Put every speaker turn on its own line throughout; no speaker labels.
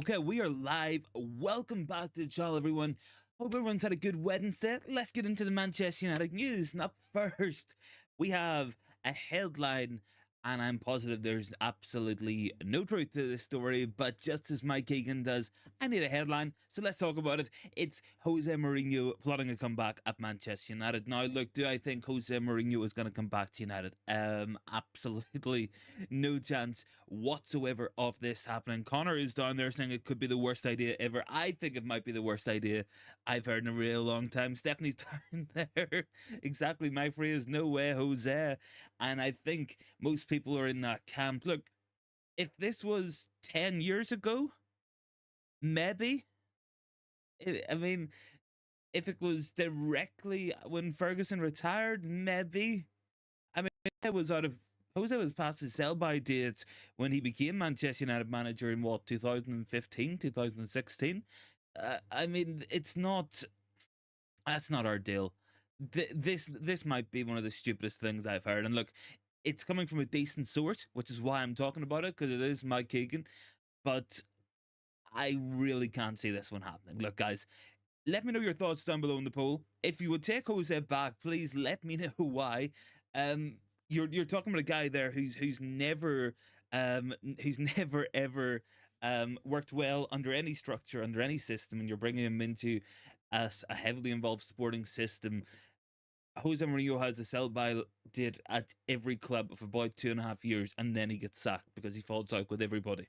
Okay, we are live. Welcome back to the channel, everyone. Hope everyone's had a good Wednesday. Let's get into the Manchester United news. And up first, we have a headline, and I'm positive there's absolutely no truth to this story, but just as Mike Keegan does, I need a headline, so let's talk about it. It's Jose Mourinho plotting a comeback at Manchester United. Now, look, do I think Jose Mourinho is going to come back to United? Absolutely no chance whatsoever of this happening. Connor is down there saying it could be the worst idea ever. I think it might be the worst idea I've heard in a real long time. Stephanie's down there. Exactly, my phrase, no way, Jose. And I think most people are in that camp. Look, if this was 10 years ago, maybe. I mean, if it was directly when Ferguson retired, maybe. I mean, Jose was past his sell-by date when he became Manchester United manager in what, 2015, 2016. I mean, that's not our deal. This might be one of the stupidest things I've heard. And look, it's coming from a decent source, which is why I'm talking about it, because it is Mike Keegan. But I really can't see this one happening. Look, guys, let me know your thoughts down below in the poll. If you would take Jose back, please let me know why. You're talking about a guy there who's never ever worked well under any structure, under any system, and you're bringing him into a heavily involved sporting system. Jose Mourinho has a sell-by date at every club of about 2.5 years, and then he gets sacked because he falls out with everybody.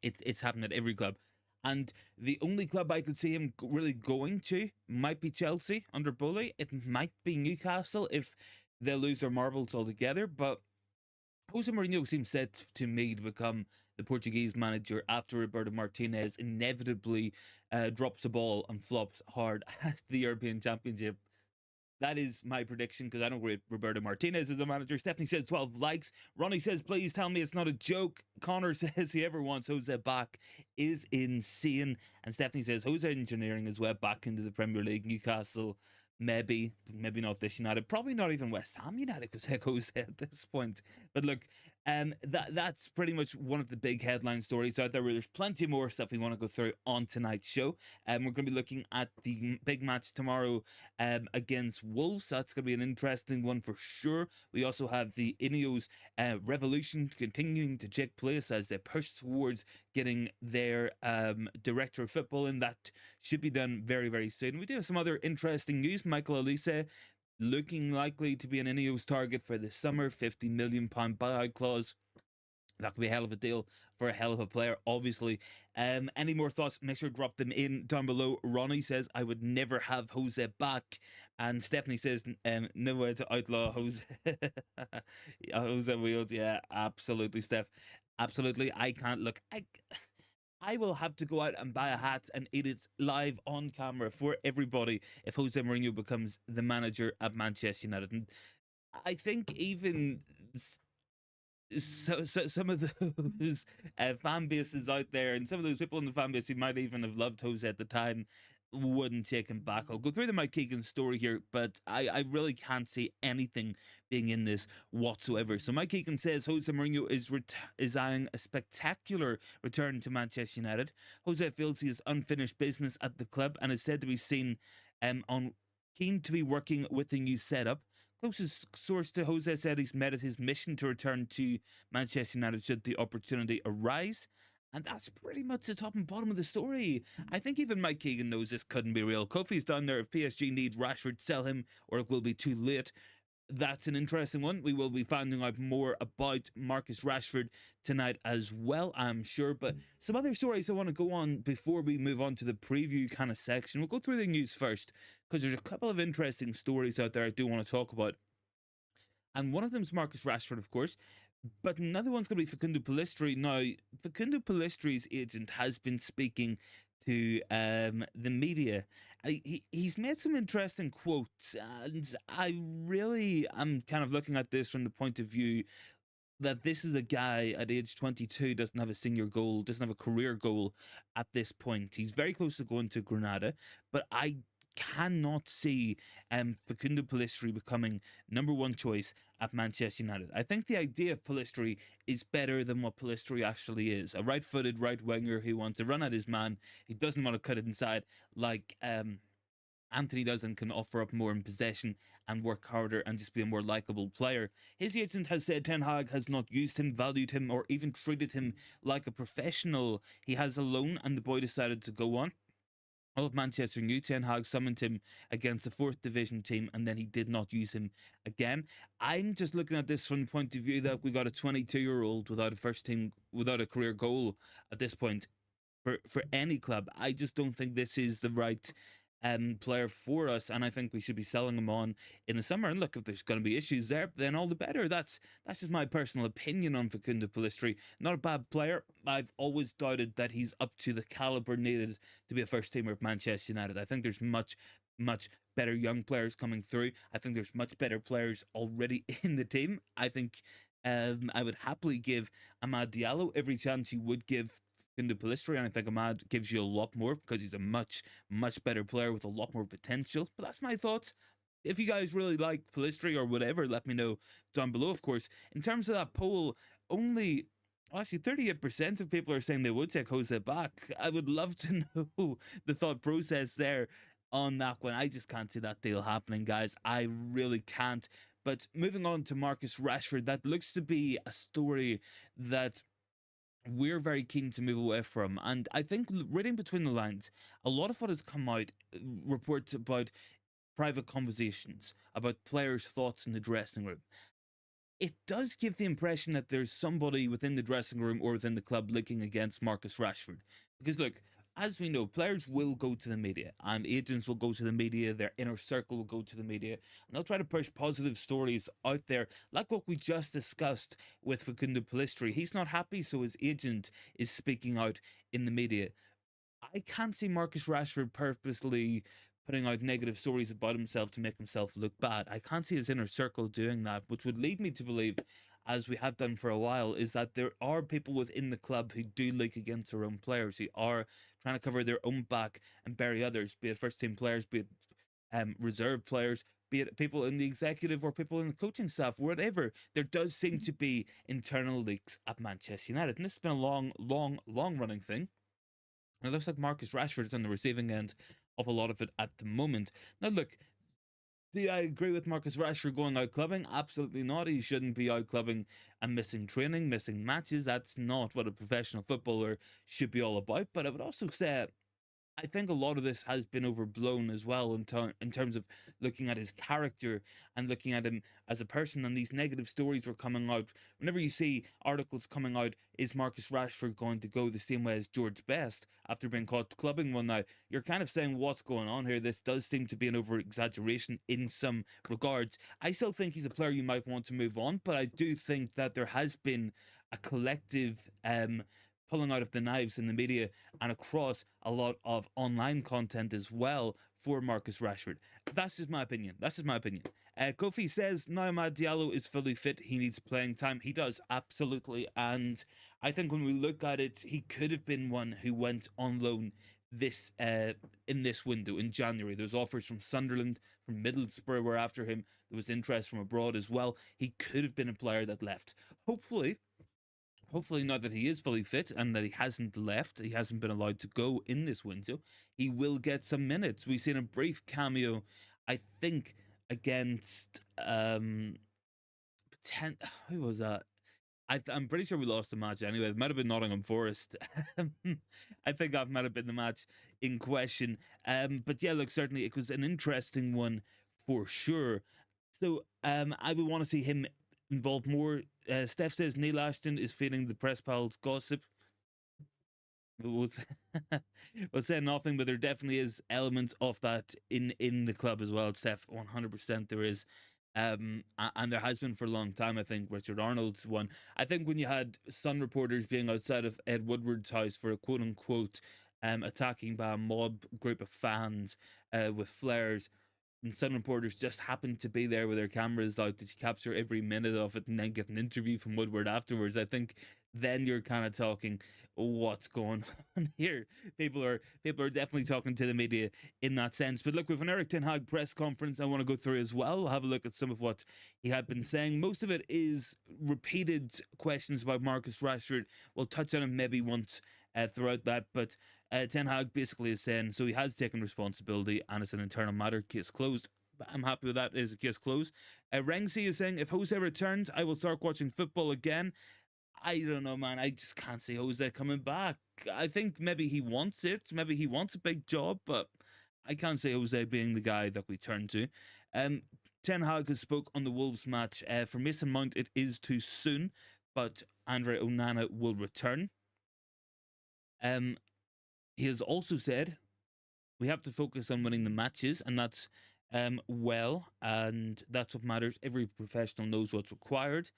It's happened at every club. And the only club I could see him really going to might be Chelsea under Bully. It might be Newcastle if they lose their marbles altogether. But Jose Mourinho seems set to me to become the Portuguese manager after Roberto Martinez inevitably drops the ball and flops hard at the European Championship. That is my prediction because I don't rate Roberto Martinez as a manager. Stephanie says 12 likes. Ronnie says, please tell me it's not a joke. Connor says whoever wants Jose back is insane. And Stephanie says Jose engineering his way back into the Premier League. Newcastle, maybe not this United. Probably not even West Ham United because Jose at this point. But look, that's pretty much one of the big headline stories out there. Where there's plenty more stuff we want to go through on tonight's show. We're going to be looking at the big match tomorrow against Wolves. That's going to be an interesting one for sure. We also have the INEOS revolution continuing to take place as they push towards getting their director of football in. That should be done very, very soon. We do have some other interesting news. Michael Olise looking likely to be an INEOS target for the summer, £50 million buyout clause. That could be a hell of a deal for a hell of a player, obviously. Any more thoughts? Make sure to drop them in down below. Ronnie says, I would never have Jose back. And Stephanie says, no way to outlaw Jose. Jose Wheels, yeah, absolutely, Steph. Absolutely. I can't look. I will have to go out and buy a hat and eat it live on camera for everybody if Jose Mourinho becomes the manager at Manchester United. And I think even so some of those fan bases out there and some of those people in the fan base who might even have loved Jose at the time wouldn't take him back. I'll go through the Mike Keegan story here, but I really can't see anything being in this whatsoever. So Mike Keegan says Jose Mourinho is eyeing a spectacular return to Manchester United. Jose feels he has unfinished business at the club and is said to be seen on keen to be working with the new setup. Closest source to Jose said he's made it his mission to return to Manchester United should the opportunity arise. And that's pretty much the top and bottom of the story. I think even Mike Keegan knows this couldn't be real. Kofi's down there. If PSG need Rashford, sell him, or it will be too late. That's an interesting one. We will be finding out more about Marcus Rashford tonight as well, I'm sure. But some other stories I want to go on before we move on to the preview kind of section. We'll go through the news first, because there's a couple of interesting stories out there I do want to talk about. And one of them is Marcus Rashford, of course. But another one's going to be Facundo Pellistri. Now, Facundo Pellistri's agent has been speaking to the media. He's made some interesting quotes, and I really am kind of looking at this from the point of view that this is a guy at age 22, doesn't have a senior goal, doesn't have a career goal at this point. He's very close to going to Granada, but I cannot see Facundo Pellistri becoming number one choice at Manchester United. I think the idea of Pellistri is better than what Pellistri actually is. A right-footed right winger who wants to run at his man. He doesn't want to cut it inside like Anthony does, and can offer up more in possession and work harder and just be a more likable player. His agent has said Ten Hag has not used him, valued him, or even treated him like a professional. He has a loan and the boy decided to go on. All of Manchester knew Ten Hag summoned him against the 4th division team, and then he did not use him again. I'm just looking at this from the point of view that we got a 22-year-old without a first team, without a career goal at this point for any club. I just don't think this is the right player for us, and I think we should be selling him on in the summer. And look, if there's going to be issues there, then all the better. That's just my personal opinion on Facundo Pellistri. Not a bad player. I've always doubted that he's up to the caliber needed to be a first teamer at Manchester United. I think there's much better young players coming through. I think there's much better players already in the team. I think I would happily give Amad Diallo every chance you would give into Pellistri, and I think Amad gives you a lot more because he's a much better player with a lot more potential. But that's my thoughts. If you guys really like Pellistri or whatever, let me know down below, of course. In terms of that poll, only actually 38% of people are saying they would take Jose back. I would love to know the thought process there on that one. I just can't see that deal happening, guys. I really can't. But moving on to Marcus Rashford, that looks to be a story that we're very keen to move away from. And I think reading between the lines, a lot of what has come out, reports about private conversations, about players' thoughts in the dressing room, it does give the impression that there's somebody within the dressing room or within the club looking against Marcus Rashford. Because look, as we know, players will go to the media, and agents will go to the media, their inner circle will go to the media, and they'll try to push positive stories out there, like what we just discussed with Facundo Pellistri. He's not happy, so his agent is speaking out in the media. I can't see Marcus Rashford purposely putting out negative stories about himself to make himself look bad. I can't see his inner circle doing that, which would lead me to believe, as we have done for a while, is that there are people within the club who do leak against their own players, who are trying to cover their own back and bury others, be it first team players, be it reserve players, be it people in the executive or people in the coaching staff, whatever. There does seem to be internal leaks at Manchester United, and this has been a long running thing. And it looks like Marcus Rashford is on the receiving end of a lot of it at the moment. Now, look, do I agree with Marcus Rashford going out clubbing? Absolutely not. He shouldn't be out clubbing and missing training, missing matches. That's not what a professional footballer should be all about. But I would also say, I think a lot of this has been overblown as well in terms of looking at his character and looking at him as a person. And these negative stories were coming out. Whenever you see articles coming out, is Marcus Rashford going to go the same way as George Best after being caught clubbing one night? You're kind of saying, what's going on here? This does seem to be an over-exaggeration in some regards. I still think he's a player you might want to move on, but I do think that there has been a collective pulling out of the knives in the media and across a lot of online content as well for Marcus Rashford. That's just my opinion. Kofi says now Amad Diallo is fully fit. He needs playing time. He does, absolutely. And I think when we look at it, he could have been one who went on loan this in this window in January. There's offers from Sunderland, from Middlesbrough were after him. There was interest from abroad as well. He could have been a player that left. Hopefully, now that he is fully fit and that he hasn't left, he hasn't been allowed to go in this window, he will get some minutes. We've seen a brief cameo, I think, against who was that? I'm pretty sure we lost the match anyway. It might have been Nottingham Forest. I think that might have been the match in question. But yeah, look, certainly it was an interesting one for sure. So I would want to see him involved more. Steph says Neil Ashton is feeding the press pals gossip. We'll say nothing, but there definitely is elements of that in the club as well. Steph, 100% there is. And there has been for a long time. I think Richard Arnold's one. I think when you had Sun reporters being outside of Ed Woodward's house for a quote-unquote attacking by a mob group of fans with flares, and some reporters just happened to be there with their cameras out to capture every minute of it and then get an interview from Woodward afterwards. I think then you're kind of talking, what's going on here? People are definitely talking to the media in that sense. But look, with an Eric Ten Hag press conference I want to go through as well. We'll have a look at some of what he had been saying. Most of it is repeated questions about Marcus Rashford. We'll touch on him maybe once throughout that, but Ten Hag basically is saying so he has taken responsibility and it's an internal matter, case closed. I'm happy with that. It is a case closed. Rengsi is saying if Jose returns, I will start watching football again. I don't know, man. I just can't see Jose coming back. I think maybe he wants it. Maybe he wants a big job, but I can't see Jose being the guy that we turn to. Ten Hag has spoke on the Wolves match. For Mason Mount, it is too soon, but Andre Onana will return. He has also said we have to focus on winning the matches, and that's well, and that's what matters. Every professional knows what's required.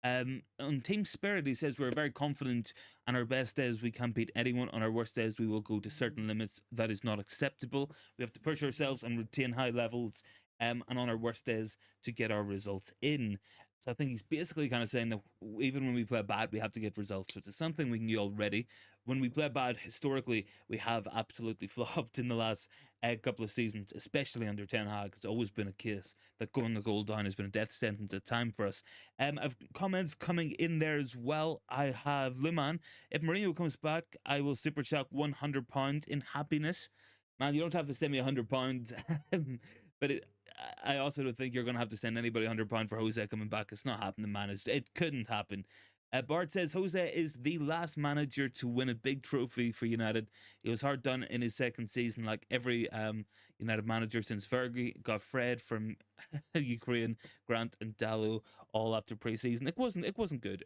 On team spirit, he says we're very confident. On our best days, we can't beat anyone. On our worst days, we will go to certain limits. That is not acceptable. We have to push ourselves and retain high levels. And on our worst days, to get our results in. So I think he's basically kind of saying that even when we play bad, we have to get results, which is something we knew already. When we play bad historically, we have absolutely flopped in the last couple of seasons, especially under Ten Hag. It's always been a case that going the goal down has been a death sentence at time for us. I've comments coming in there as well. I have Luman. If Mourinho comes back, I will super chat £100 in happiness. Man, you don't have to send me £100, but I also don't think you're going to have to send anybody £100 for Jose coming back. It's not happening, man. It couldn't happen. Bart says Jose is the last manager to win a big trophy for United. He was hard done in his second season, like every United manager since Fergie. Got Fred from Ukraine, Grant and Dallo all after pre-season. It wasn't good.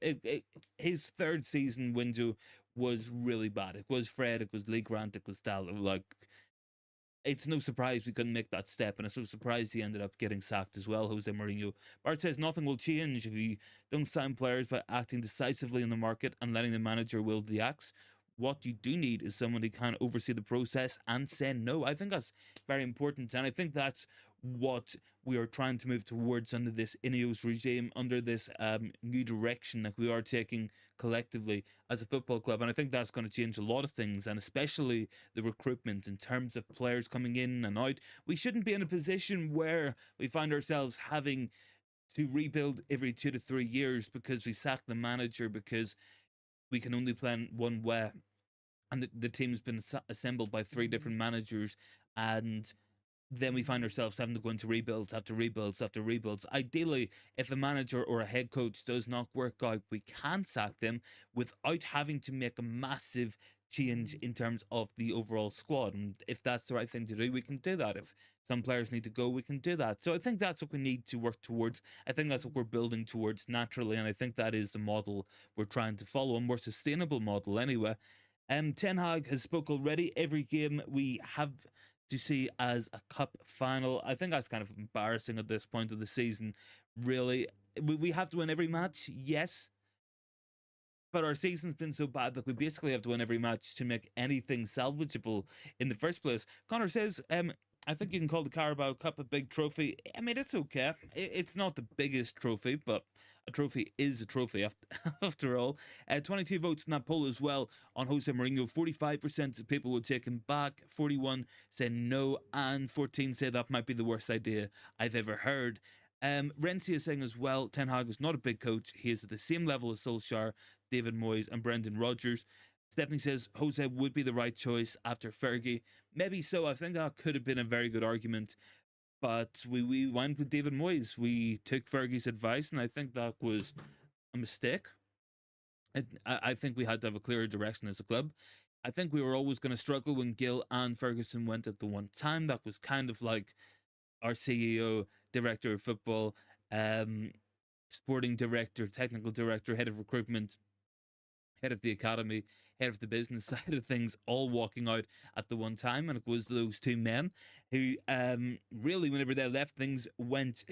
His third season window was really bad. It was Fred, it was Lee Grant, it was Dallo. Like, it's no surprise we couldn't make that step, and it's no surprise he ended up getting sacked as well, Jose Mourinho. Bart says nothing will change if you don't sign players by acting decisively in the market and letting the manager wield the axe. What you do need is someone who can oversee the process and say no. I think that's very important, and I think that's what we are trying to move towards under this INEOS regime, under this new direction that we are taking collectively as a football club. And I think that's going to change a lot of things, and especially the recruitment in terms of players coming in and out. We shouldn't be in a position where we find ourselves having to rebuild every 2 to 3 years because we sack the manager because we can only plan one way. And the team's been assembled by 3 different managers, and then we find ourselves having to go into rebuilds after rebuilds after rebuilds. Ideally, if a manager or a head coach does not work out, we can sack them without having to make a massive change in terms of the overall squad. And if that's the right thing to do, we can do that. If some players need to go, we can do that. So I think that's what we need to work towards. I think that's what we're building towards naturally, and I think that is the model we're trying to follow, a more sustainable model anyway. Ten Hag has spoke already. Every game we have to see as a cup final. I think that's kind of embarrassing at this point of the season. Really, we have to win every match, yes, but our season's been so bad that we basically have to win every match to make anything salvageable in the first place. Connor says, I think you can call the Carabao Cup a big trophy. I mean, it's okay. It's not the biggest trophy, but a trophy is a trophy after all. 22 votes in that poll as well on Jose Mourinho. 45% of people would take him back. 41 say no, and 14 say that might be the worst idea I've ever heard. Renzi is saying as well, Ten Hag is not a big coach. He is at the same level as Solskjaer, David Moyes, and Brendan Rodgers. Stephanie says Jose would be the right choice after Fergie. Maybe so. I think that could have been a very good argument. But we went with David Moyes. We took Fergie's advice, and I think that was a mistake. I think we had to have a clearer direction as a club. I think we were always going to struggle when Gill and Ferguson went at the one time. That was kind of like our CEO, director of football, sporting director, technical director, head of recruitment, head of the academy, head of the business side of things, all walking out at the one time. And it was those 2 men who really, whenever they left, things went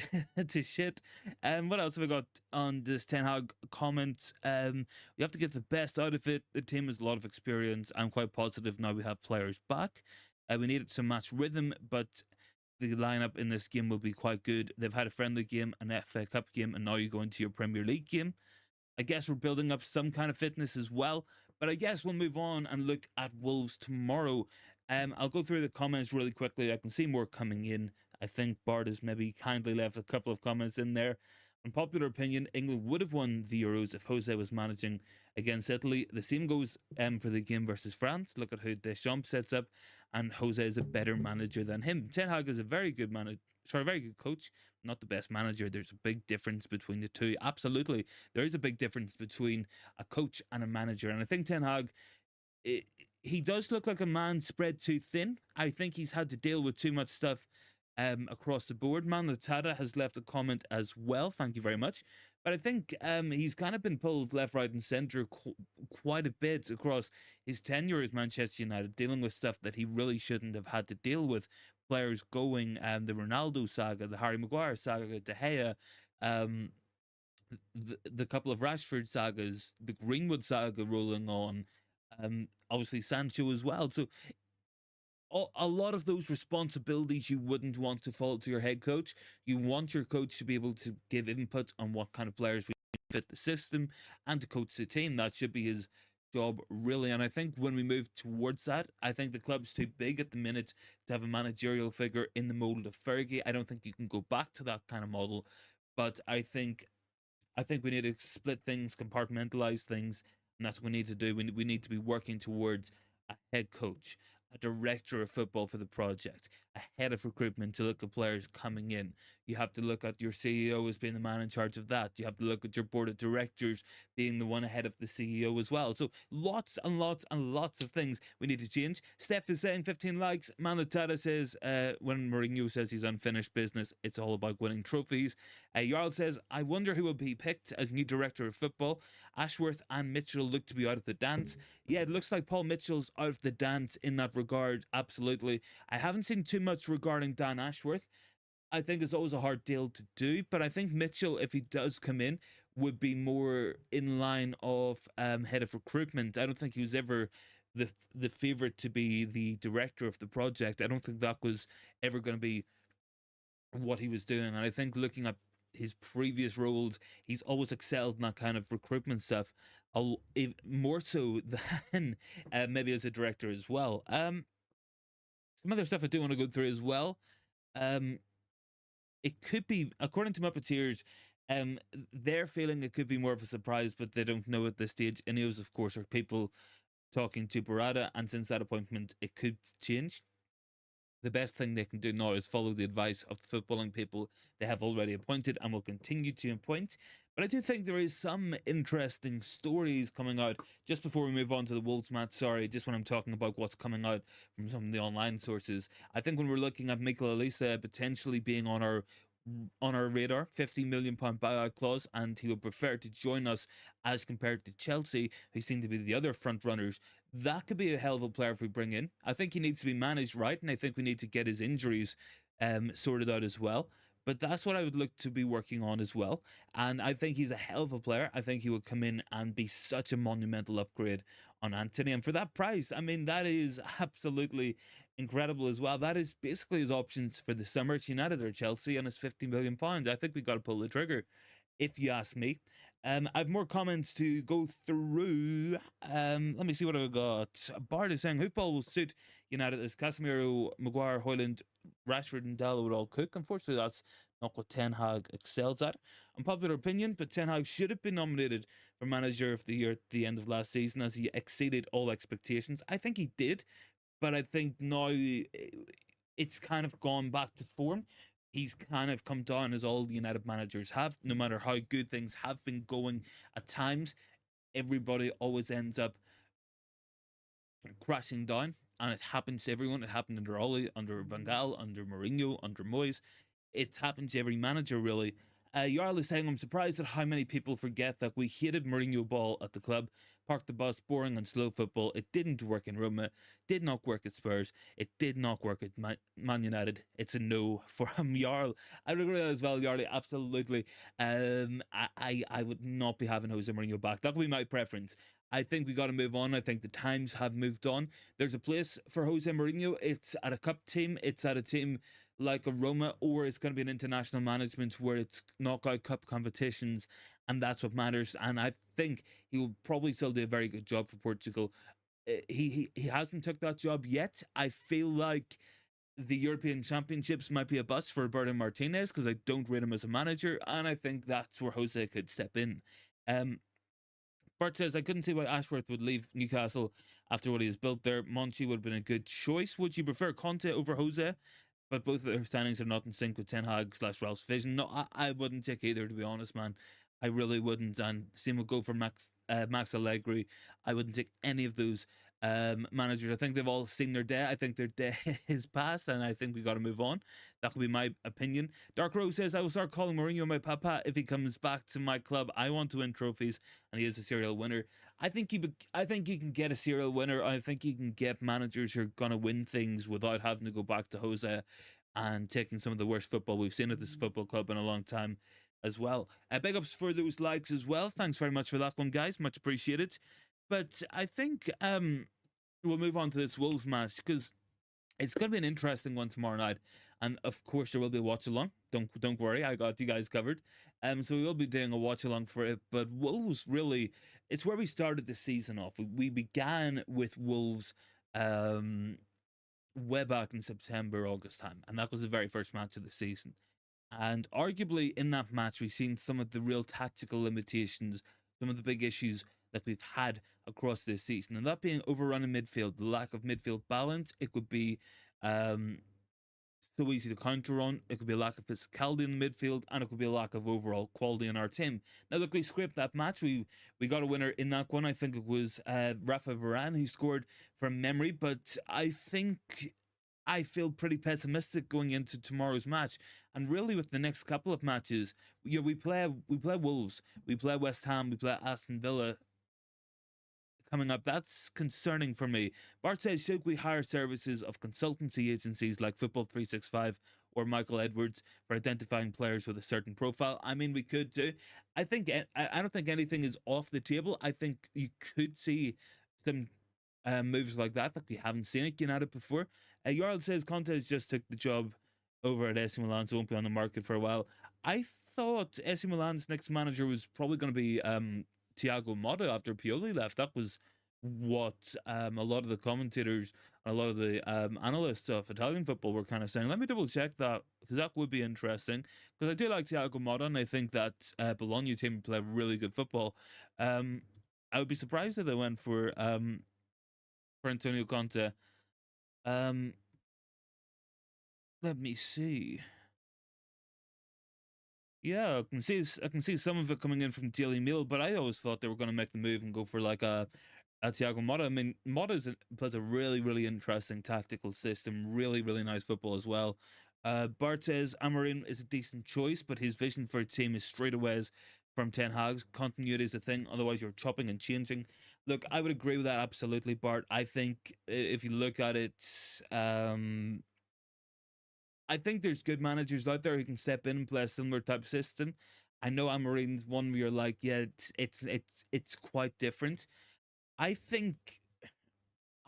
to shit. What else have I got on this Ten Hag comment? We have to get the best out of it. The team has a lot of experience. I'm quite positive now we have players back. We needed some match rhythm, but the lineup in this game will be quite good. They've had a friendly game, an FA Cup game, and now you go into your Premier League game. I guess we're building up some kind of fitness as well. But I guess we'll move on and look at Wolves tomorrow. I'll go through the comments really quickly. I can see more coming in. I think Bart has maybe kindly left a couple of comments in there. Unpopular opinion, England would have won the Euros if Jose was managing against Italy. The same goes for the game versus France. Look at how Deschamps sets up, and Jose is a better manager than him. Ten Hag is a very good manager. Sorry, very good coach, not the best manager. There's a big difference between the two. Absolutely. There is a big difference between a coach and a manager. And I think Ten Hag, he does look like a man spread too thin. I think he's had to deal with too much stuff across the board. Man Utd has left a comment as well. Thank you very much. But I think he's kind of been pulled left, right, and centre quite a bit across his tenure as Manchester United, dealing with stuff that he really shouldn't have had to deal with. Players going, the Ronaldo saga, the Harry Maguire saga, De Gea, the couple of Rashford sagas, the Greenwood saga rolling on, obviously Sancho as well. So a lot of those responsibilities you wouldn't want to fall to your head coach. You want your coach to be able to give input on what kind of players we fit the system and to coach the team. That should be his job, really. And I think when we move towards that, I think the club's too big at the minute to have a managerial figure in the mold of Fergie. I don't think you can go back to that kind of model, but I think we need to split things, compartmentalize things, and that's what we need to do. We need to be working towards a head coach, a director of football for the project, a head of recruitment to look at players coming in. You have to look at your CEO as being the man in charge of that. You have to look at your board of directors being the one ahead of the CEO as well. So lots and lots and lots of things we need to change. Steph is saying 15 likes. Man Utd says when Mourinho says he's unfinished business, it's all about winning trophies. Jarl says, I wonder who will be picked as new director of football. Ashworth and Mitchell look to be out of the dance. Yeah, it looks like Paul Mitchell's out of the dance in that regard. Absolutely. I haven't seen too much regarding Dan Ashworth. I think it's always a hard deal to do, but I think Mitchell, if he does come in, would be more in line of head of recruitment. I don't think he was ever the favorite to be the director of the project. I don't think that was ever going to be what he was doing. And I think looking at his previous roles, he's always excelled in that kind of recruitment stuff, more so than maybe as a director as well. Some other stuff I do want to go through as well. It could be, according to Muppeteers, they're feeling it could be more of a surprise, but they don't know at this stage. INEOS, of course, are people talking to Barada, and since that appointment, it could change. The best thing they can do now is follow the advice of the footballing people they have already appointed and will continue to appoint. But I do think there is some interesting stories coming out. Just before we move on to the Wolves match, sorry, just when I'm talking about what's coming out from some of the online sources, I think when we're looking at Mikel Olise potentially being on our radar, £50 million buyout clause, and he would prefer to join us as compared to Chelsea, who seem to be the other front runners. That could be a hell of a player if we bring in. I think he needs to be managed right, and I think we need to get his injuries sorted out as well. But that's what I would look to be working on as well. And I think he's a hell of a player. I think he would come in and be such a monumental upgrade on Antony. And for that price, I mean, that is absolutely incredible as well. That is basically his options for the summer. It's United or Chelsea, and it's £50 million. I think we got to pull the trigger, if you ask me. I have more comments to go through. Let me see what I've got. Bart is saying hoopball will suit United as Casemiro, Maguire, Hoyland, Rashford, and Dallo would all cook. Unfortunately, that's not what Ten Hag excels at. Unpopular opinion, but Ten Hag should have been nominated for Manager of the Year at the end of last season as he exceeded all expectations. I think he did, but I think now it's kind of gone back to form. He's kind of come down as all United managers have. No matter how good things have been going at times, everybody always ends up crashing down, and it happens to everyone. It happened under Ole, under Van Gaal, under Mourinho, under Moyes. It's happened to every manager, really. Jarl is saying, I'm surprised at how many people forget that we hated Mourinho ball at the club. Park the bus, boring and slow football. It didn't work in Roma, did not work at Spurs, it did not work at Man United. It's a no from Jarl. I would agree with that as well, Jarl, absolutely. I would not be having Jose Mourinho back. That would be my preference. I think we got to move on. I think the times have moved on. There's a place for Jose Mourinho. It's at a cup team. It's at a team like a Roma, or it's going to be an international management where it's knockout cup competitions, and that's what matters. And I think he will probably still do a very good job for Portugal. He hasn't took that job yet. I feel like the European Championships might be a bust for Roberto Martinez because I don't rate him as a manager, and I think that's where Jose could step in. Um, Bart says, I couldn't see why Ashworth would leave Newcastle after what he has built there. Monchi would have been a good choice. Would you prefer Conte over Jose? But both of their standings are not in sync with Ten Hag / Ralph's vision. No, I wouldn't take either, to be honest, man. I really wouldn't. And same would go for Max Allegri. I wouldn't take any of those managers. I think they've all seen their day. I think their day is past, and I think we got to move on. That could be my opinion. Dark Rose says, I will start calling Mourinho my papa if he comes back to my club. I want to win trophies, and he is a serial winner. I think he can get a serial winner. I think he can get managers who are gonna win things without having to go back to Jose and taking some of the worst football we've seen at this football club in a long time as well. Big ups for those likes as well. Thanks very much for that one, guys. Much appreciated. But I think we'll move on to this Wolves match because it's going to be an interesting one tomorrow night, and of course there will be a watch along. Don't worry, I got you guys covered. So we will be doing a watch along for it. But Wolves really, it's where we started the season off. We began with Wolves way back in September, August time, and that was the very first match of the season. And arguably in that match, we've seen some of the real tactical limitations, some of the big issues that we've had across this season. And that being overrun in midfield, the lack of midfield balance. It could be um, so easy to counter on. It could be a lack of physicality in the midfield, and it could be a lack of overall quality in our team. Now, look, we scraped that match. We got a winner in that one. I think it was Rafa Varane who scored from memory, but I feel pretty pessimistic going into tomorrow's match, and really with the next couple of matches. We play Wolves, we play West Ham, we play Aston Villa coming up. That's concerning for me. Bart says, should we hire services of consultancy agencies like Football 365 or Michael Edwards for identifying players with a certain profile? I mean, we could do. I don't think anything is off the table. I think you could see some moves like that we haven't seen at United before. Jarl says Conte has just took the job over at AC Milan, so won't be on the market for a while. I thought AC Milan's next manager was probably going to be Thiago Motta after Pioli left. That was what a lot of the commentators, a lot of the analysts of Italian football were kind of saying. Let me double check that because that would be interesting. Because I do like Thiago Motta, and I think that Bologna team play really good football. I would be surprised if they went for Antonio Conte. Let me see. Yeah, I can see some of it coming in from Daily Mail, but I always thought they were going to make the move and go for like a Thiago Motta. I mean, Motta plays a really, really interesting tactical system, really, really nice football as well. Bart says Amorim is a decent choice, but his vision for a team is straight away from Ten Hag's. Continuity is a thing, otherwise you're chopping and changing. Look, I would agree with that absolutely, Bart. I think if you look at it, I think there's good managers out there who can step in and play a similar type of system. I know Amorim's one where you're like, yeah, it's quite different. I think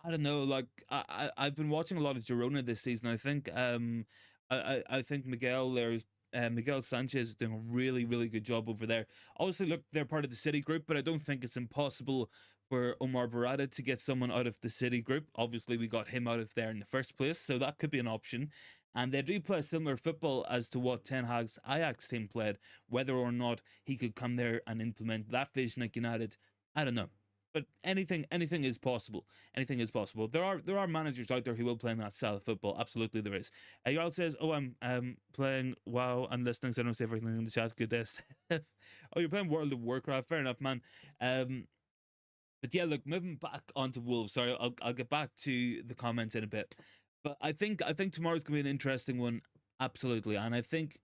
I don't know. Like I've been watching a lot of Girona this season. I think I think Miguel Sanchez is doing a really, really good job over there. Obviously, look, they're part of the City group, but I don't think it's impossible for Omar Barada to get someone out of the City group. Obviously, we got him out of there in the first place, so that could be an option. And they do play similar football as to what Ten Hag's Ajax team played. Whether or not he could come there and implement that vision at United, I don't know. But anything is possible. Anything is possible. There are managers out there who will play in that style of football. Absolutely, there is. Jarl says, "Oh, I'm playing WoW and listening, so I don't say everything in the chat. Good day." Oh, you're playing World of Warcraft. Fair enough, man. But yeah, look, moving back onto Wolves. Sorry, I'll get back to the comments in a bit. But I think tomorrow's gonna be an interesting one. Absolutely, and I think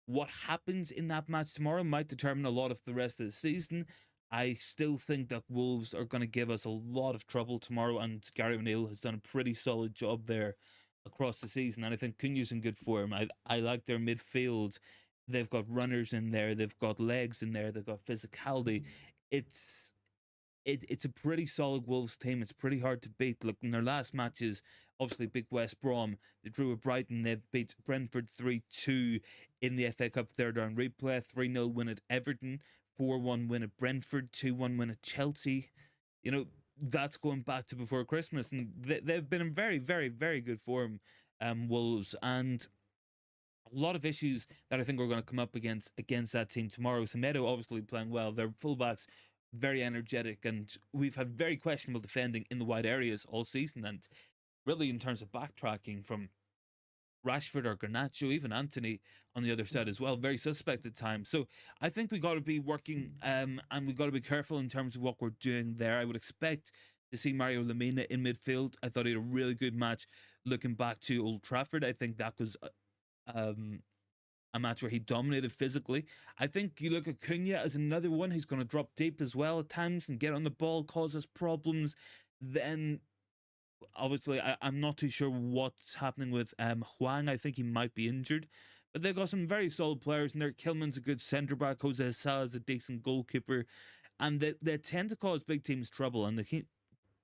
what happens in that match tomorrow might determine a lot of the rest of the season. I still think that Wolves are going to give us a lot of trouble tomorrow, and Gary O'Neill has done a pretty solid job there across the season. And I think Cunha's in good form. I like their midfield. They've got runners in there. They've got legs in there. They've got physicality. It's it's a pretty solid Wolves team. It's pretty hard to beat. Look, in their last matches, obviously beat West Brom, they drew with Brighton, they've beat Brentford 3-2 in the FA Cup third round replay, 3-0 win at Everton, 4-1 win at Brentford, 2-1 win at Chelsea. You know, that's going back to before Christmas, and they've been in very, very, very good form, Wolves, and a lot of issues that I think we're going to come up against that team tomorrow. Semedo obviously playing well. Their fullbacks very energetic, and we've had very questionable defending in the wide areas all season. And really, in terms of backtracking from Rashford or Garnacho, even Anthony on the other side as well, very suspect at times. So I think we got to be working, and we got to be careful in terms of what we're doing there. I would expect to see Mario Lemina in midfield. I thought he had a really good match. Looking back to Old Trafford, I think that was um, a match where he dominated physically. I think you look at Cunha as another one who's going to drop deep as well at times and get on the ball, cause us problems. Then, obviously, I'm not too sure what's happening with Huang. I think he might be injured. But they've got some very solid players in there. Kilman's a good centre back. Jose Sal is a decent goalkeeper. And they tend to cause big teams trouble. And they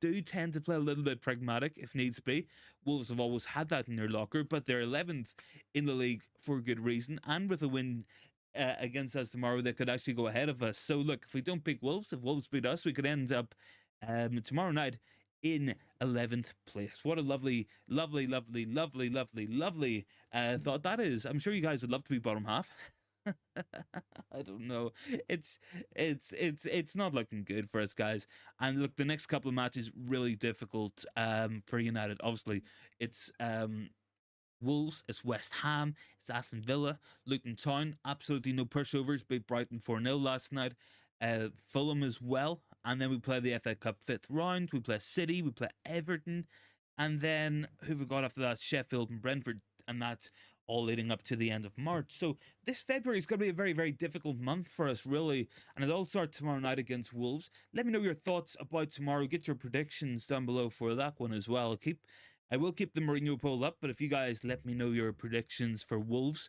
do tend to play a little bit pragmatic if needs be. Wolves have always had that in their locker, but they're 11th in the league for good reason. And with a win against us tomorrow, they could actually go ahead of us. So look, if we don't beat Wolves, if Wolves beat us, we could end up tomorrow night in 11th place. What a lovely, lovely, lovely, lovely, lovely, lovely thought that is. I'm sure you guys would love to be bottom half. I don't know. It's not looking good for us, guys. And look, the next couple of matches really difficult for United. Obviously, it's Wolves, it's West Ham, it's Aston Villa, Luton Town. Absolutely no pushovers. Beat Brighton 4-0 last night. Fulham as well. And then we play the FA Cup fifth round. We play City, we play Everton, and then who we got after that? Sheffield and Brentford, and that's all leading up to the end of March. So this February is going to be a very, very difficult month for us, really. And it all starts tomorrow night against Wolves. Let me know your thoughts about tomorrow. Get your predictions down below for that one as well. I will keep the Mourinho poll up, but if you guys let me know your predictions for Wolves.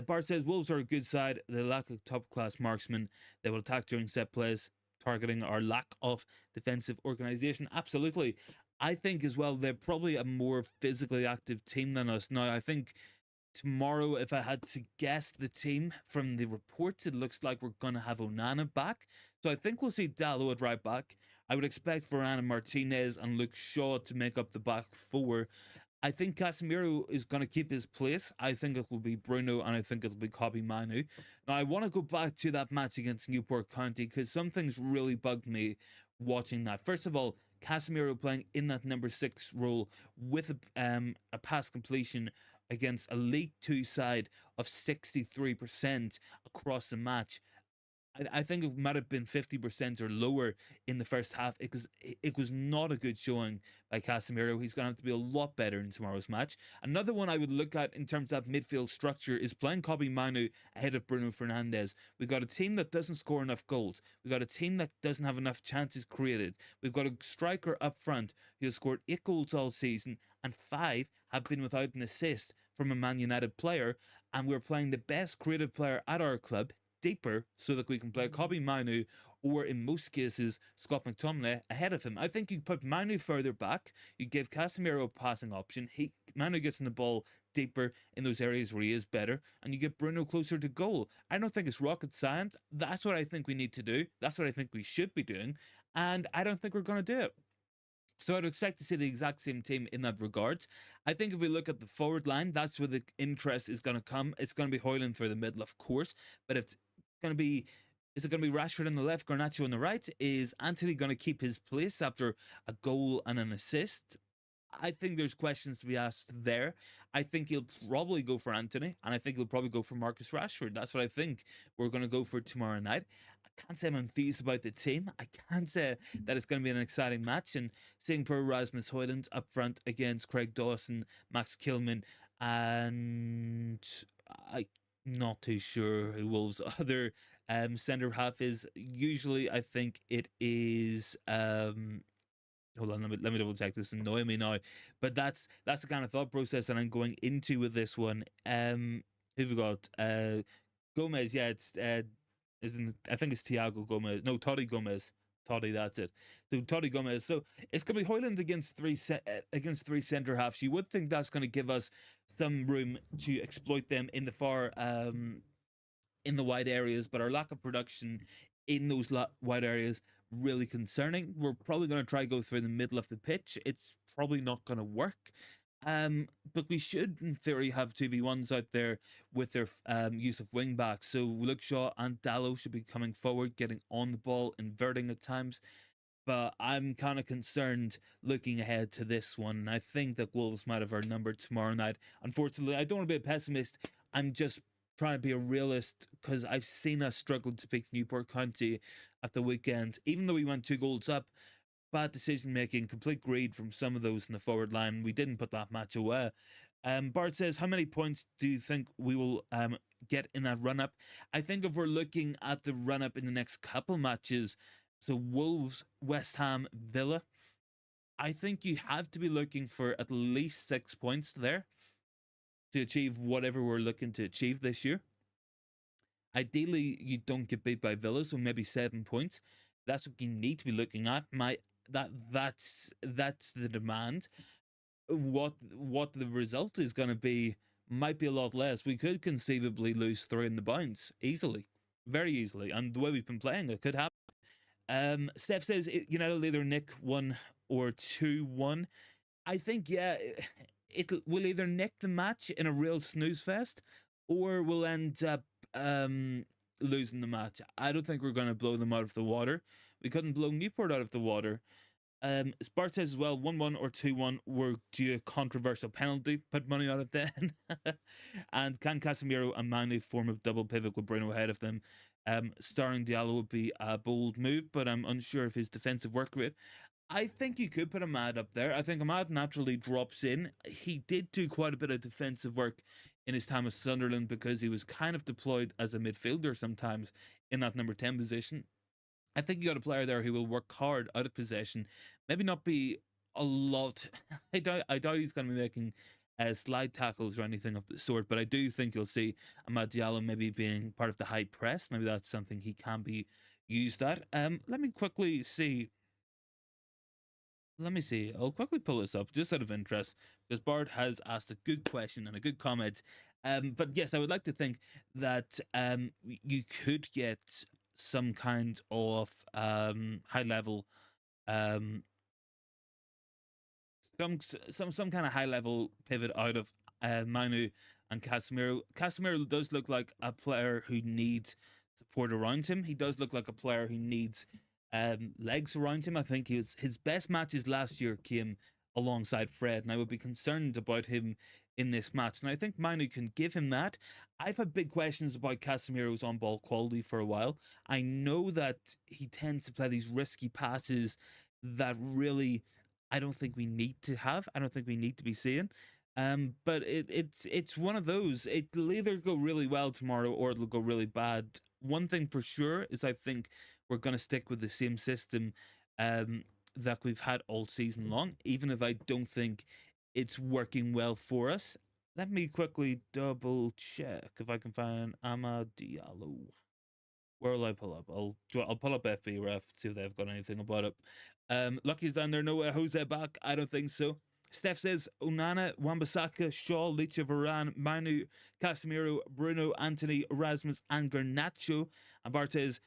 Bart says Wolves are a good side. They lack a top-class marksman. They will attack during set plays, targeting our lack of defensive organisation. Absolutely. I think as well they're probably a more physically active team than us. Now, I think tomorrow, if I had to guess the team from the reports, it looks like we're going to have Onana back. So I think we'll see Dalot at right back. I would expect Varane and Martinez and Luke Shaw to make up the back four. I think Casemiro is going to keep his place. I think it will be Bruno and I think it'll be Kobbie Manu. Now, I want to go back to that match against Newport County because some things really bugged me watching that. First of all, Casemiro playing in that number 6 role with a pass completion against a League Two side of 63% across the match. I think it might have been 50% or lower in the first half. It was not a good showing by Casemiro. He's going to have to be a lot better in tomorrow's match. Another one I would look at in terms of midfield structure is playing Kobbie Manu ahead of Bruno Fernandes. We've got a team that doesn't score enough goals. We've got a team that doesn't have enough chances created. We've got a striker up front who has scored 8 goals all season and 5 have been without an assist from a Man United player. And we're playing the best creative player at our club deeper so that we can play Kobbie Manu or in most cases Scott McTominay ahead of him. I think you put Manu further back, you give Casemiro a passing option, Manu gets in the ball deeper in those areas where he is better, and you get Bruno closer to goal. I don't think it's rocket science. That's what I think we need to do. That's what I think we should be doing, and I don't think we're going to do it. So I'd expect to see the exact same team in that regard. I think if we look at the forward line, that's where the interest is going to come. It's going to be Højlund through the middle, of course, but if going to be is it going to be Rashford on the left, Garnacho on the right? Is Anthony going to keep his place after a goal and an assist? I think there's questions to be asked there. I think he'll probably go for Anthony, and I think he'll probably go for Marcus Rashford. That's what I think we're going to go for tomorrow night. I can't say I'm enthused about the team. I can't say that it's going to be an exciting match. And seeing poor Rasmus Højlund up front against Craig Dawson, Max Kilman, and I'm not too sure who Wolves' other centre half is. Usually, I think it is. Hold on, let me double check. This is annoying me now, but that's the kind of thought process that I'm going into with this one. Who've we got? Gomez. Yeah, it's isn't I think it's Thiago Gomez. No, Toddy Gomez. Toddy, that's it. So Toddy Gomez. So it's going to be Hoyland against three centre halves. You would think that's going to give us some room to exploit them in the in the wide areas, but our lack of production in those wide areas really concerning. We're probably going to try go through the middle of the pitch. It's probably not going to work. But we should, in theory, have 2v1s out there with their use of wing backs. So Luke Shaw and Dallo should be coming forward, getting on the ball, inverting at times. But I'm kind of concerned looking ahead to this one. And I think that Wolves might have our number tomorrow night. Unfortunately, I don't want to be a pessimist. I'm just trying to be a realist because I've seen us struggle to beat Newport County at the weekend. Even though we went 2 goals up, bad decision making, complete greed from some of those in the forward line. We didn't put that match away. Bart says, how many points do you think we will get in that run up? I think if we're looking at the run up in the next couple matches, so Wolves, West Ham, Villa, I think you have to be looking for at least 6 points there to achieve whatever we're looking to achieve this year. Ideally, you don't get beat by Villa, so maybe 7 points. That's what you need to be looking at. That's the demand. What the result is going to be might be a lot less. We could conceivably lose 3 in the bounce easily, very easily, and the way we've been playing, it could happen. Steph says United will either nick 1 or 2-1. I think it will either nick the match in a real snooze fest, or we'll end up losing the match. I don't think we're going to blow them out of the water. We couldn't blow Newport out of the water. Bart says as well, 1-1 or 2-1 were due a controversial penalty. Put money on it then. And can Casemiro and Mane form a double pivot with Bruno ahead of them? Starring Diallo would be a bold move, but I'm unsure of his defensive work rate. I think you could put Ahmad up there. I think Ahmad naturally drops in. He did do quite a bit of defensive work in his time with Sunderland because he was kind of deployed as a midfielder sometimes in that number 10 position. I think you got a player there who will work hard out of possession. Maybe not be a lot. I doubt he's going to be making slide tackles or anything of the sort, but I do think you'll see Amad Diallo maybe being part of the high press. Maybe that's something he can be used at. Let me quickly see. I'll quickly pull this up just out of interest because Bart has asked a good question and a good comment. But yes, I would like to think that you could get some kind of high level some kind of high level pivot out of Manu and Casemiro. Casemiro does look like a player who needs support around him. He does look like a player who needs legs around him. I think his best matches last year came alongside Fred, and I would be concerned about him in this match. And I think Manu can give him that. I've had big questions about Casemiro's on-ball quality for a while. I know that he tends to play these risky passes that really I don't think we need to have. I don't think we need to be seeing. But it's one of those. It'll either go really well tomorrow or it'll go really bad. One thing for sure is I think we're going to stick with the same system that we've had all season long, even if I don't think it's working well for us. Let me quickly double check if I can find Amad Diallo. Where will I pull up? I'll pull up FBref, see if they've got anything about it. Lucky's down there. No, Jose back? I don't think so. Steph says Onana, Wan-Bissaka, Shaw, Licha, Varane, Manu, Casemiro, Bruno, Anthony, Erasmus, and Garnacho. And Bart says,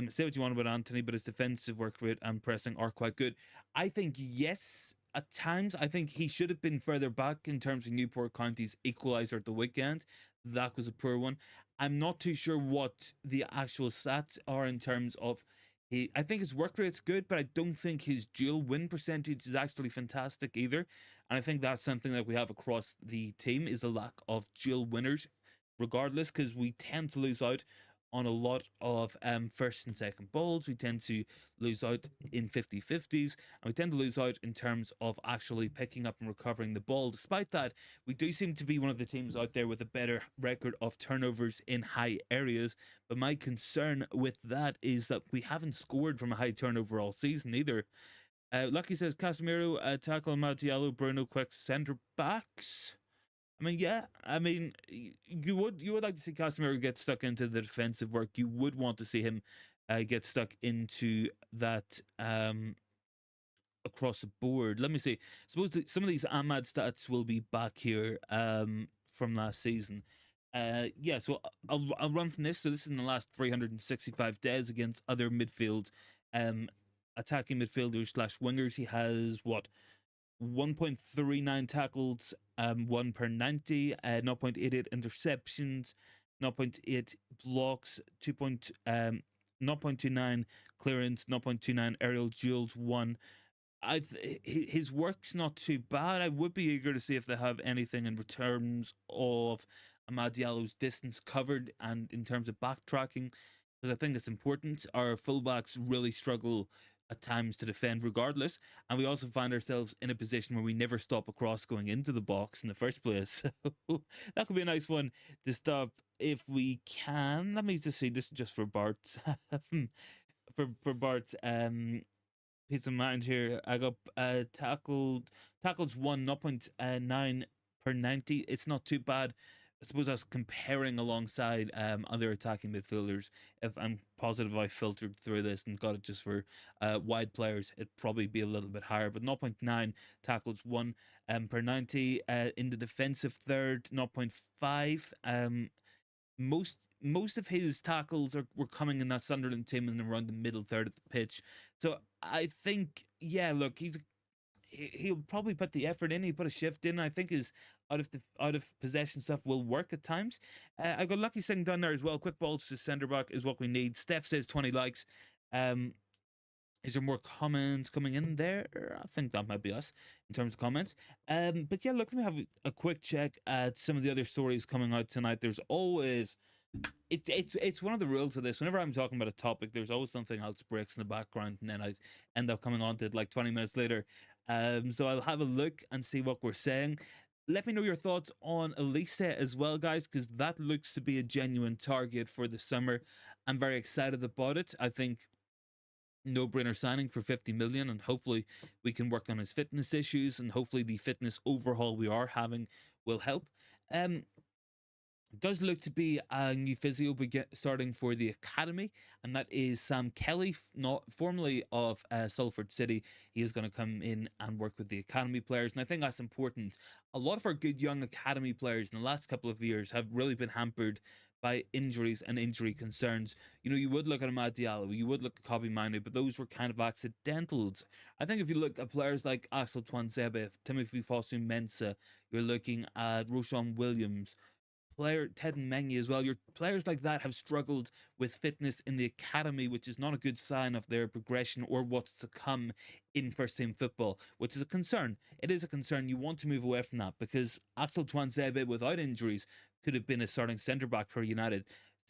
say what you want about Anthony, but his defensive work rate and pressing are quite good. I think yes, at times. I think he should have been further back in terms of Newport County's equaliser at the weekend. That was a poor one. I'm not too sure what the actual stats are in terms of I think his work rate's good, but I don't think his dual win percentage is actually fantastic either. And I think that's something that we have across the team is a lack of dual winners, regardless, because we tend to lose out on a lot of first and second balls. We tend to lose out in 50-50s, and we tend to lose out in terms of actually picking up and recovering the ball. Despite that, we do seem to be one of the teams out there with a better record of turnovers in high areas. But my concern with that is that we haven't scored from a high turnover all season either. Lucky says Casemiro, tackle Diallo, Bruno, quick centre backs. I mean, yeah. I mean, you would like to see Casemiro get stuck into the defensive work. You would want to see him get stuck into that across the board. Let me see. Suppose that some of these Ahmad stats will be back here from last season. Yeah, so I'll run from this. So this is in the last 365 days against other midfield, um, attacking midfielders slash wingers. He has what 1.39 tackles, 1 per 90, 0.88 interceptions, 0.8 blocks, 0.29 clearance, 0.29 aerial duels, 1. His work's not too bad. I would be eager to see if they have anything in terms of Amad Diallo's distance covered and in terms of backtracking, because I think it's important. Our fullbacks really struggle at times to defend regardless, and we also find ourselves in a position where we never stop a cross going into the box in the first place. So that could be a nice one to stop if we can. Let me just see. This is just for Bart. For Bart's peace of mind here. I got tackles 1, 0.9 per 90. It's not too bad. I suppose I was comparing alongside other attacking midfielders. If I'm positive I filtered through this and got it just for wide players, it'd probably be a little bit higher. But 0.9 tackles 1 per 90. In the defensive third, 0.5. Most of his tackles were coming in that Sunderland team and around the middle third of the pitch. So I think, yeah, look, he'll probably put the effort in. He put a shift in. I think his out of possession stuff will work at times. I got Lucky Singh down there as well. Quick balls to centre back is what we need. Steph says 20 likes. Is there more comments coming in there? I think that might be us in terms of comments. But yeah, look, let me have a quick check at some of the other stories coming out tonight. There's always it's one of the rules of this. Whenever I'm talking about a topic, there's always something else breaks in the background, and then I end up coming on to it like 20 minutes later. So I'll have a look and see what we're saying. Let me know your thoughts on Elisa as well, guys, because that looks to be a genuine target for the summer. I'm very excited about it. I think no-brainer signing for 50 million, and hopefully we can work on his fitness issues, and hopefully the fitness overhaul we are having will help. Does look to be a new physio starting for the academy, and that is Sam Kelly, not formerly of Salford City. He is going to come in and work with the academy players, and I think that's important. A lot of our good young academy players in the last couple of years have really been hampered by injuries and injury concerns. You know, you would look at Amad Diallo, you would look at Kobe Manu, but those were kind of accidentals. I think if you look at players like Axel Tuanzebe, Timothy Fosu Mensah, you're looking at Roshan Williams, player Ted Mengi as well. Your players like that have struggled with fitness in the academy, which is not a good sign of their progression or what's to come in first team football, which is a concern. It is a concern. You want to move away from that because Axel Tuanzebe, without injuries, could have been a starting centre back for United.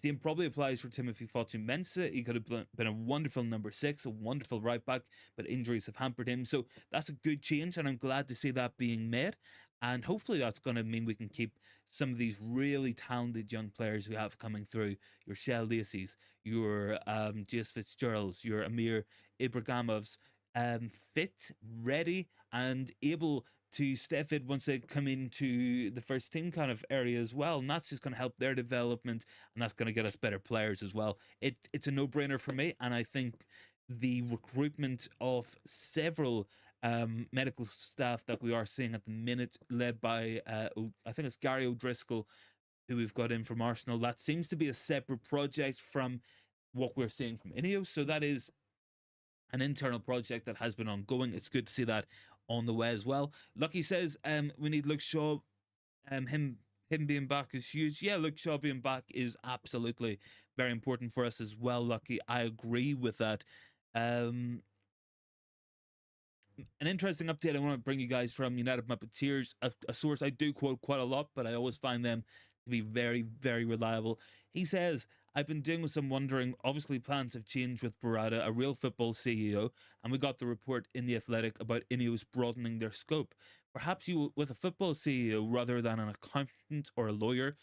Same probably applies for Timothy Fosu Mensah. He could have been a wonderful number 6, a wonderful right back, but injuries have hampered him. So that's a good change, and I'm glad to see that being made. And hopefully that's going to mean we can keep some of these really talented young players we have coming through. Your Shell Lacey's, your J.S. Fitzgerald's, your Amir Ibrahimov's, fit, ready, and able to step in once they come into the first team kind of area as well. And that's just going to help their development, and that's going to get us better players as well. It's a no-brainer for me, and I think the recruitment of several medical staff that we are seeing at the minute, led by I think it's Gary O'Driscoll, who we've got in from Arsenal. That seems to be a separate project from what we're seeing from INEOS. So that is an internal project that has been ongoing. It's good to see that on the way as well. Lucky says we need Luke Shaw. Him being back is huge. Yeah, Luke Shaw being back is absolutely very important for us as well, Lucky. I agree with that. An interesting update I want to bring you guys from United Muppeteers, a source I do quote quite a lot, but I always find them to be very, very reliable. He says, I've been doing some wondering. Obviously, plans have changed with Barada, a real football CEO, and we got the report in The Athletic about INEOS broadening their scope. Perhaps you, with a football CEO rather than an accountant or a lawyer,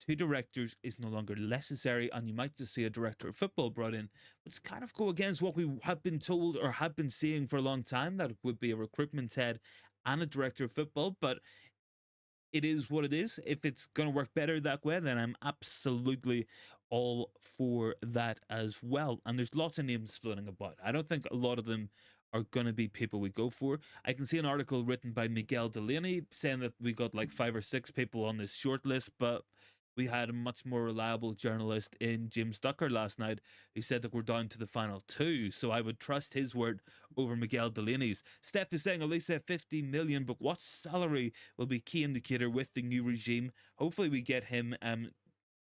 2 directors is no longer necessary, and you might just see a director of football brought in. Which kind of go against what we have been told or have been seeing for a long time, that it would be a recruitment head and a director of football, but it is what it is. If it's going to work better that way, then I'm absolutely all for that as well. And there's lots of names floating about. I don't think a lot of them are going to be people we go for. I can see an article written by Miguel Delaney saying that we got like 5 or 6 people on this shortlist, but we had a much more reliable journalist in James Ducker last night who said that we're down to the final 2. So I would trust his word over Miguel Delaney's. Steph is saying Elise 50 million, but what salary will be key indicator with the new regime? Hopefully we get him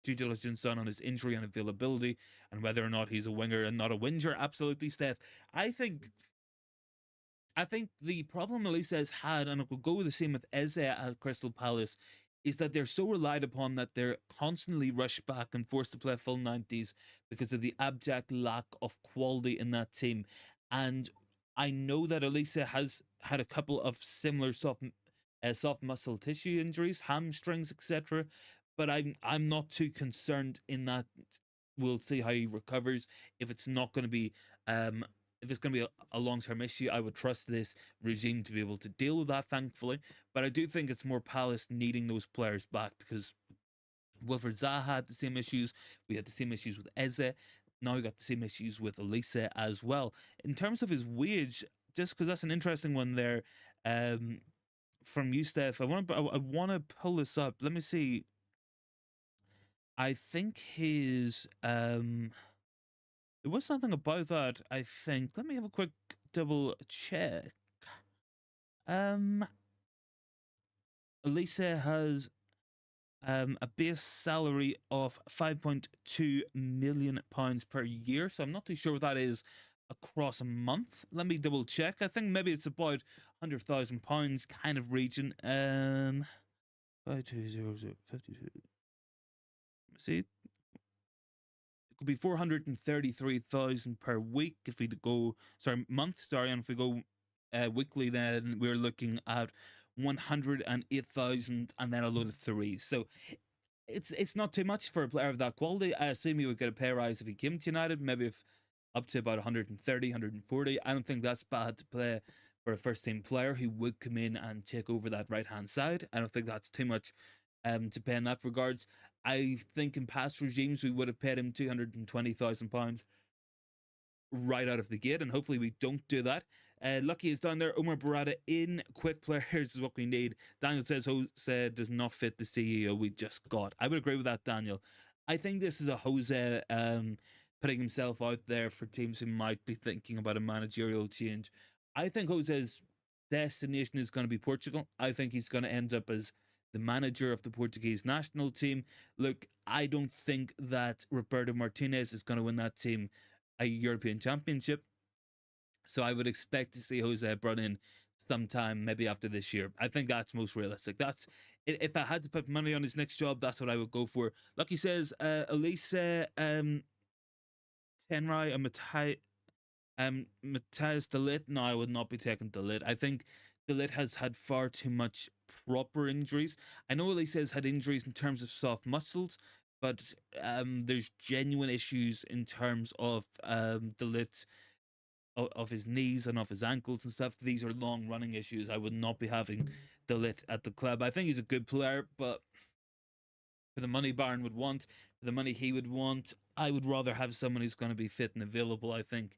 due diligence done on his injury and availability and whether or not he's a winger and not a whinger. Absolutely, Steph. I think the problem Elisa has had, and it will go the same with Eze at Crystal Palace, is that they're so relied upon that they're constantly rushed back and forced to play full 90s because of the abject lack of quality in that team. And I know that Elisa has had a couple of similar soft muscle tissue injuries, hamstrings, etc. But I'm not too concerned in that. We'll see how he recovers. If it's not going to be if it's going to be a long-term issue, I would trust this regime to be able to deal with that, thankfully. But I do think it's more Palace needing those players back because Wilfred Zaha had the same issues. We had the same issues with Eze. Now we got the same issues with Elisa as well. In terms of his wage, just because that's an interesting one there from you, Steph, I want to pull this up. Let me see. I think his there was something about that, I think. Let me have a quick double check. Elisa has a base salary of £5.2 million per year, so I'm not too sure what that is across a month. Let me double check. I think maybe it's about £100,000 kind of region. 520052. See, it could be 433,000 per week if we go month, and if we go weekly, then we're looking at 108,000 and then a load of threes. So it's not too much for a player of that quality. I assume he would get a pay rise if he came to United, maybe if up to about 130, 140. I don't think that's bad to play for a first team player who would come in and take over that right hand side. I don't think that's too much to pay in that regards. I think in past regimes we would have paid him £220,000 right out of the gate, and hopefully we don't do that. Lucky is down there. Omar Barada in. Quick players is what we need. Daniel says Jose does not fit the CEO we just got. I would agree with that, Daniel. I think this is a Jose putting himself out there for teams who might be thinking about a managerial change. I think Jose's destination is going to be Portugal. I think he's going to end up as the manager of the Portuguese national team. Look, I don't think that Roberto Martinez is going to win that team a European Championship. So I would expect to see Jose brought in sometime maybe after this year. I think that's most realistic. That's if I had to put money on his next job, that's what I would go for. Lucky says Elise Tenrai and Matthias De Ligt. No, I would not be taking De Ligt. I think De Ligt has had far too much proper injuries. I know Elise has had injuries in terms of soft muscles, but there's genuine issues in terms of De Ligt of his knees and of his ankles and stuff. These are long running issues. I would not be having De Ligt at the club. I think he's a good player, but for the money Bayern would want, for the money he would want, I would rather have someone who's going to be fit and available. I think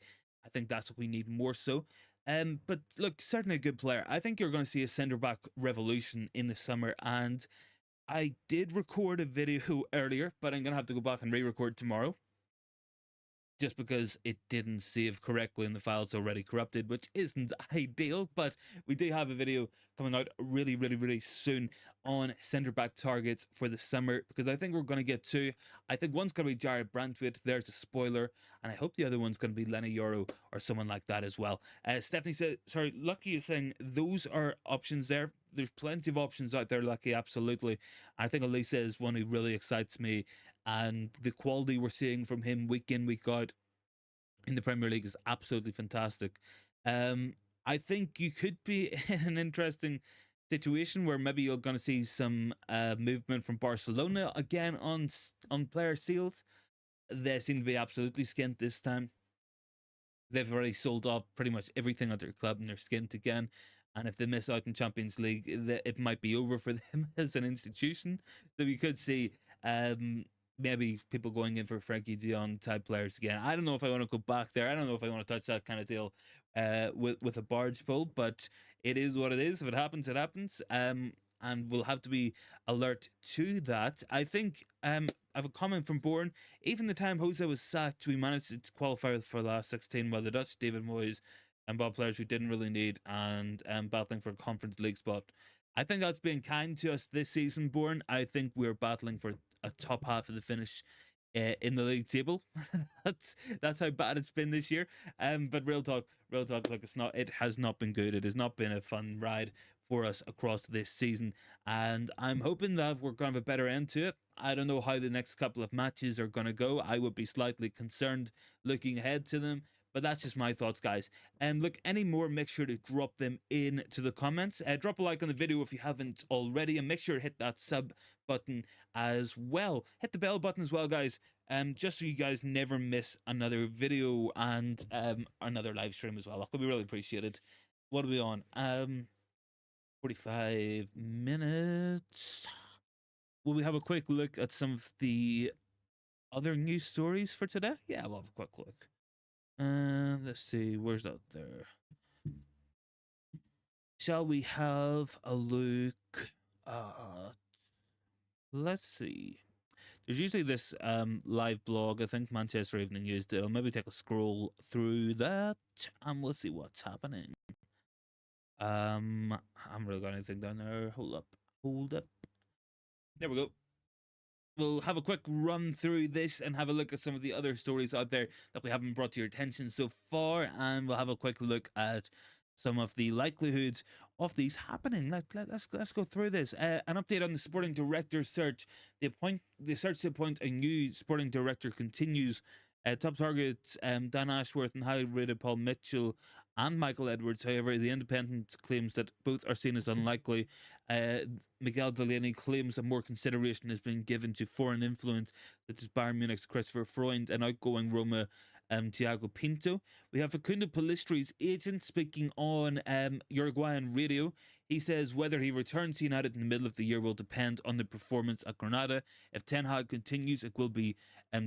that's what we need more so. But look, certainly a good player. I think you're going to see a centre back revolution in the summer, and I did record a video earlier, but I'm going to have to go back and re-record tomorrow, just because it didn't save correctly and the file's already corrupted, which isn't ideal. But we do have a video coming out really, really, really soon on centre back targets for the summer, because I think we're going to get two. I think one's going to be Jared Brantwaite. There's a spoiler. And I hope the other one's going to be Lenny Yoro or someone like that as well. Stephanie said, sorry, Lucky is saying those are options there. There's plenty of options out there, Lucky, absolutely. I think Elisa is one who really excites me, and the quality we're seeing from him week in, week out in the Premier League is absolutely fantastic. I think you could be in an interesting situation where maybe you're going to see some movement from Barcelona again on player sales. They seem to be absolutely skint this time. They've already sold off pretty much everything at their club and they're skint again. And if they miss out in Champions League, it might be over for them as an institution. So we could see maybe people going in for Frankie de Jong type players again. I don't know if I want to go back there. I don't know if I want to touch that kind of deal with a barge pull, but it is what it is. If it happens, it happens. And we'll have to be alert to that. I think I have a comment from Bourne. Even the time Jose was sacked, we managed to qualify for the last 16, while the Dutch David Moyes and Bob players we didn't really need, and battling for a Conference League spot. I think that's been kind to us this season, Bourne. I think we're battling for a top half of the finish in the league table. that's how bad it's been this year. But real talk, look, it has not been good. It has not been a fun ride for us across this season, and I'm hoping that we're going to have a better end to it. I don't know how the next couple of matches are going to go. I would be slightly concerned looking ahead to them, but that's just my thoughts, guys. And look, any more, make sure to drop them into the comments. Drop a like on the video if you haven't already, and make sure to hit that sub button as well. Hit the bell button as well, guys, just so you guys never miss another video and another live stream as well. That could be really appreciated. What are we on? 45 minutes. Will we have a quick look at some of the other news stories for today? Yeah, we'll have a quick look. Let's see, where's that there? Shall we have a look? Let's see. There's usually this live blog, I think Manchester Evening News did. I'll maybe take a scroll through that and we'll see what's happening. I haven't really got anything down there. Hold up. There we go. We'll have a quick run through this and have a look at some of the other stories out there that we haven't brought to your attention so far, and we'll have a quick look at some of the likelihoods of these happening. Let's go through this. An update on the sporting director search. The search to appoint a new sporting director continues. Top targets Dan Ashworth and highly rated Paul Mitchell and Michael Edwards. However, the Independent claims that both are seen as unlikely. Miguel Delaney claims that more consideration has been given to foreign influence, such as Bayern Munich's Christopher Freund and outgoing Roma Thiago Pinto. We have Facundo Pellistri's agent speaking on Uruguayan radio. He says whether he returns to United in the middle of the year will depend on the performance at Granada. If Ten Hag continues, it will be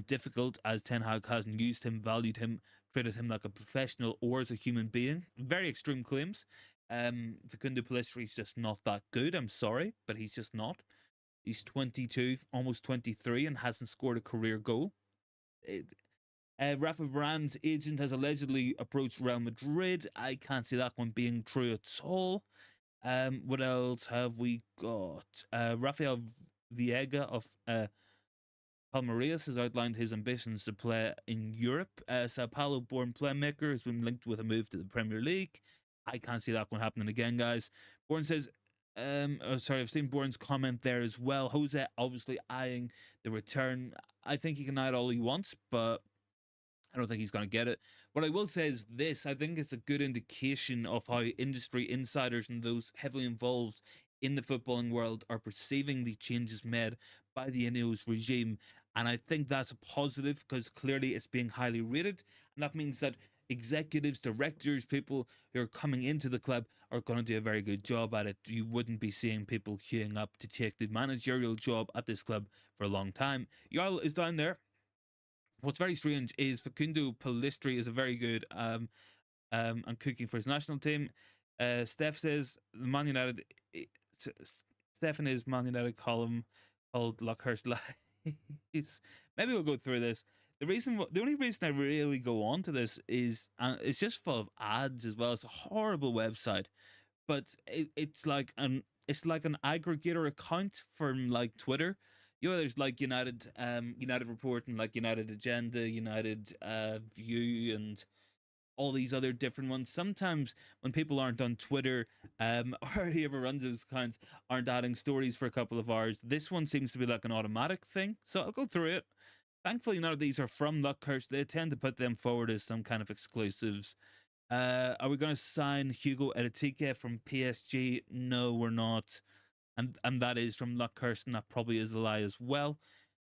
difficult, as Ten Hag hasn't used him, valued him, treated him like a professional or as a human being. Very extreme claims. Facundo Pellistri's just not that good. I'm sorry, but he's just not. He's 22, almost 23, and hasn't scored a career goal. Rafa Varane's agent has allegedly approached Real Madrid. I can't see that one being true at all. What else have we got? Rafael Viega of Palmeiras has outlined his ambitions to play in Europe. Sao Paulo-born playmaker has been linked with a move to the Premier League. I can't see that one happening again, guys. Bourne says, I've seen Bourne's comment there as well. Jose obviously eyeing the return. I think he can eye it all he wants, but I don't think he's going to get it. What I will say is this: I think it's a good indication of how industry insiders and those heavily involved in the footballing world are perceiving the changes made by the INEOS regime. And I think that's a positive, because clearly it's being highly rated. And that means that executives, directors, people who are coming into the club are going to do a very good job at it. You wouldn't be seeing people queuing up to take the managerial job at this club for a long time. Jarl is down there. What's very strange is Facundo Pellistri is a very good and cooking for his national team. Steph says Man United. Stefan is Man United column called Luckhurst Lies. Maybe we'll go through this. The only reason I really go on to this is it's just full of ads as well. It's a horrible website, but it's like an aggregator account from like Twitter. You know, there's like United Report and like United Agenda, United View, and all these other different ones. Sometimes when people aren't on Twitter, or whoever runs those accounts aren't adding stories for a couple of hours, this one seems to be like an automatic thing. So I'll go through it. Thankfully, none of these are from Luckhurst. They tend to put them forward as some kind of exclusives. Are we going to sign Hugo Ekitike from PSG? No, we're not. And that is from Luckhurst, and that probably is a lie as well.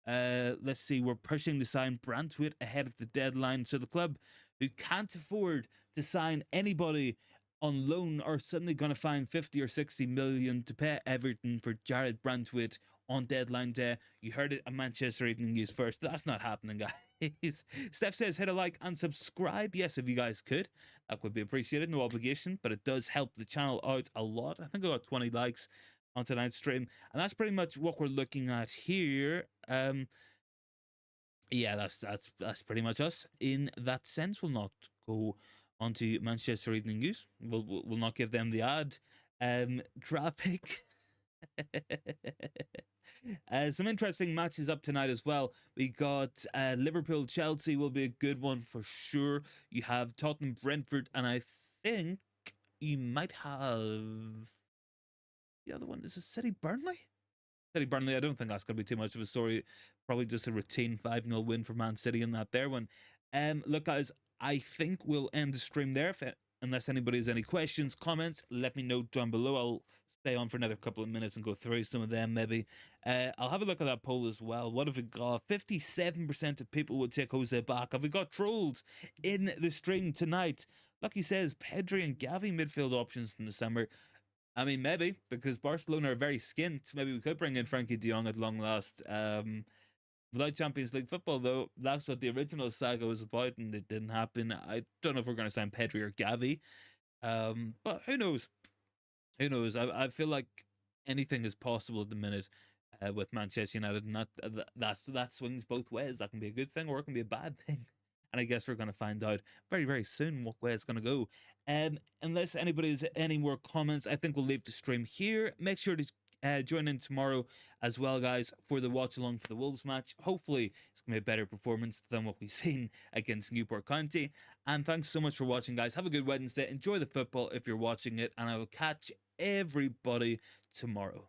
Let's see, we're pushing to sign Brantwaite ahead of the deadline. So the club who can't afford to sign anybody on loan are suddenly going to find 50 or 60 million to pay Everton for Jared Brantwaite on deadline day. You heard it on Manchester Evening News first. That's not happening, guys. Steph says, hit a like and subscribe. Yes, if you guys could, that would be appreciated. No obligation, but it does help the channel out a lot. I think I got 20 likes on tonight's stream, and that's pretty much what we're looking at here. Yeah, that's pretty much us in that sense. We'll not go onto Manchester Evening News. We'll not give them the ad traffic. Some interesting matches up tonight as well. We got Liverpool Chelsea will be a good one for sure. You have Tottenham Brentford, and I think you might have the other one. Is it City Burnley? City Burnley, I don't think that's going to be too much of a story. Probably just a routine 5-0 win for Man City in that there one. Look, guys, I think we'll end the stream there. Unless anybody has any questions, comments, let me know down below. I'll stay on for another couple of minutes and go through some of them maybe. I'll have a look at that poll as well. What have we got? 57% of people would take Jose back. Have we got trolls in the stream tonight? Lucky says Pedri and Gavi midfield options in the summer. I mean, maybe, because Barcelona are very skint. Maybe we could bring in Frankie de Jong at long last. Without Champions League football, though, that's what the original saga was about, and it didn't happen. I don't know if we're going to sign Pedri or Gavi. But who knows? Who knows? I feel like anything is possible at the minute with Manchester United, and that swings both ways. That can be a good thing or it can be a bad thing. And I guess we're going to find out very, very soon what way it's going to go. Unless anybody has any more comments, I think we'll leave the stream here. Make sure to join in tomorrow as well, guys, for the watch along for the Wolves match. Hopefully, it's going to be a better performance than what we've seen against Newport County. And thanks so much for watching, guys. Have a good Wednesday. Enjoy the football if you're watching it. And I will catch everybody tomorrow.